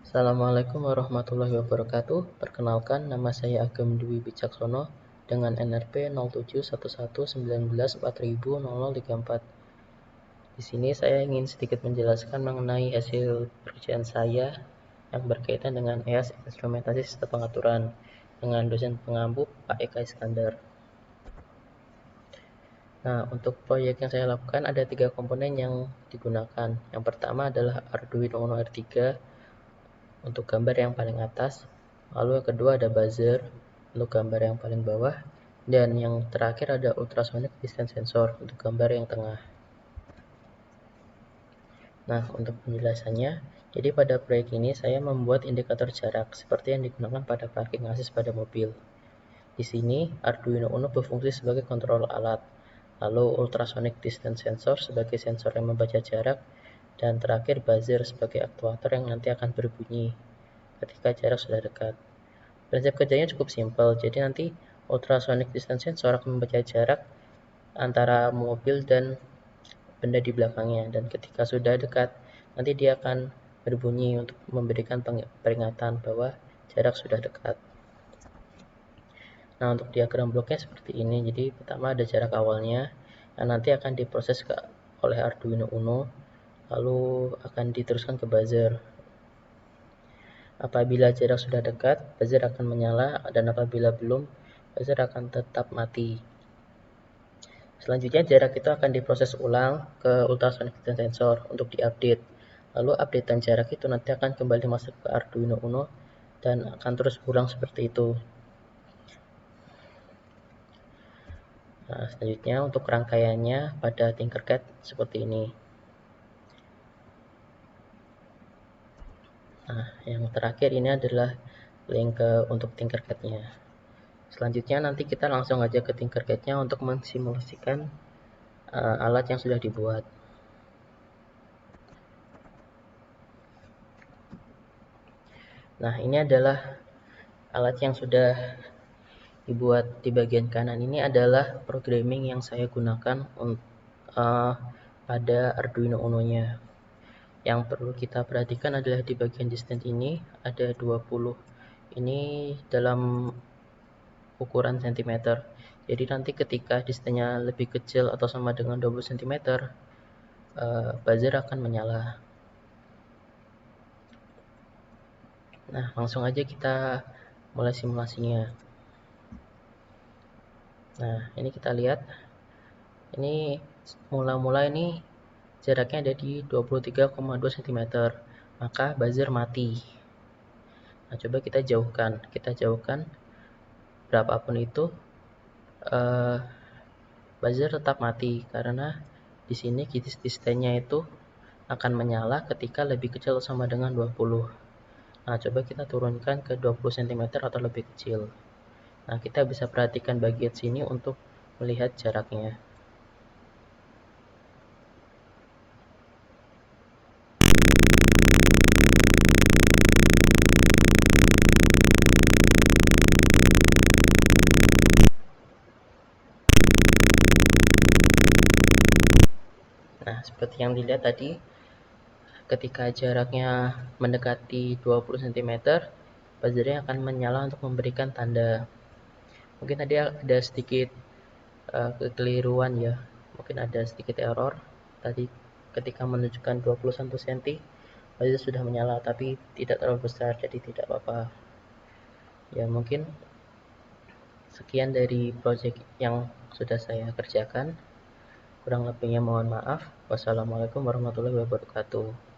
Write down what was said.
Assalamualaikum warahmatullahi wabarakatuh. Perkenalkan, nama saya Agam Dwi Wicaksono dengan NRP 07111940000034. Di sini saya ingin sedikit menjelaskan mengenai hasil pekerjaan saya yang berkaitan dengan EAS Instrumentasi Sistem Pengaturan dengan dosen pengampu Pak Eka Iskandar. Nah, untuk proyek yang saya lakukan ada 3 komponen yang digunakan. Yang pertama adalah Arduino Uno R3 untuk gambar yang paling atas, lalu yang kedua ada buzzer untuk gambar yang paling bawah, dan yang terakhir ada ultrasonic distance sensor untuk gambar yang tengah. Nah, untuk penjelasannya, jadi pada proyek ini saya membuat indikator jarak seperti yang digunakan pada parking assist pada mobil. Di sini Arduino Uno berfungsi sebagai kontrol alat, lalu ultrasonic distance sensor sebagai sensor yang membaca jarak, dan terakhir buzzer sebagai aktuator yang nanti akan berbunyi ketika jarak sudah dekat. Prinsip kerjanya cukup simpel, jadi nanti ultrasonic distance sensor akan membaca jarak antara mobil dan benda di belakangnya, dan ketika sudah dekat, nanti dia akan berbunyi untuk memberikan peringatan bahwa jarak sudah dekat. Nah, untuk diagram bloknya seperti ini. Jadi pertama ada jarak awalnya yang nanti akan diproses oleh Arduino Uno, lalu akan diteruskan ke buzzer. Apabila jarak sudah dekat, buzzer akan menyala, dan apabila belum, buzzer akan tetap mati. Selanjutnya jarak itu akan diproses ulang ke ultrasonic distance sensor untuk diupdate. Lalu updatean jarak itu nanti akan kembali masuk ke Arduino Uno dan akan terus berulang seperti itu. Nah, selanjutnya untuk rangkaiannya pada Tinkercad seperti ini. Nah, yang terakhir ini adalah link untuk Tinkercad-nya. Selanjutnya nanti kita langsung aja ke Tinkercad-nya untuk mensimulasikan alat yang sudah dibuat. Nah, ini adalah alat yang sudah dibuat. Di bagian kanan ini adalah programming yang saya gunakan pada Arduino Uno-nya. Yang perlu kita perhatikan adalah di bagian distance ini ada 20. Ini dalam ukuran cm. Jadi nanti ketika distance-nya lebih kecil atau sama dengan 20 cm, buzzer akan menyala. Nah, langsung aja kita mulai simulasinya. Nah, ini kita lihat. Ini mula-mula ini jaraknya ada di 23,2 cm. Maka buzzer mati. Nah, coba kita jauhkan. Kita jauhkan berapapun itu, buzzer tetap mati karena di sini distance-nya itu akan menyala ketika lebih kecil atau sama dengan 20. Nah, coba kita turunkan ke 20 cm atau lebih kecil. Nah, kita bisa perhatikan bagian sini untuk melihat jaraknya. Nah, seperti yang dilihat tadi, ketika jaraknya mendekati 20 cm, buzzernya akan menyala untuk memberikan tanda. Mungkin tadi ada sedikit kekeliruan ya, mungkin ada sedikit error. Tadi ketika menunjukkan 21 cm, buzzer sudah menyala, tapi tidak terlalu besar, jadi tidak apa-apa. Ya, mungkin sekian dari project yang sudah saya kerjakan. Kurang lebihnya mohon maaf. Wassalamualaikum warahmatullahi wabarakatuh.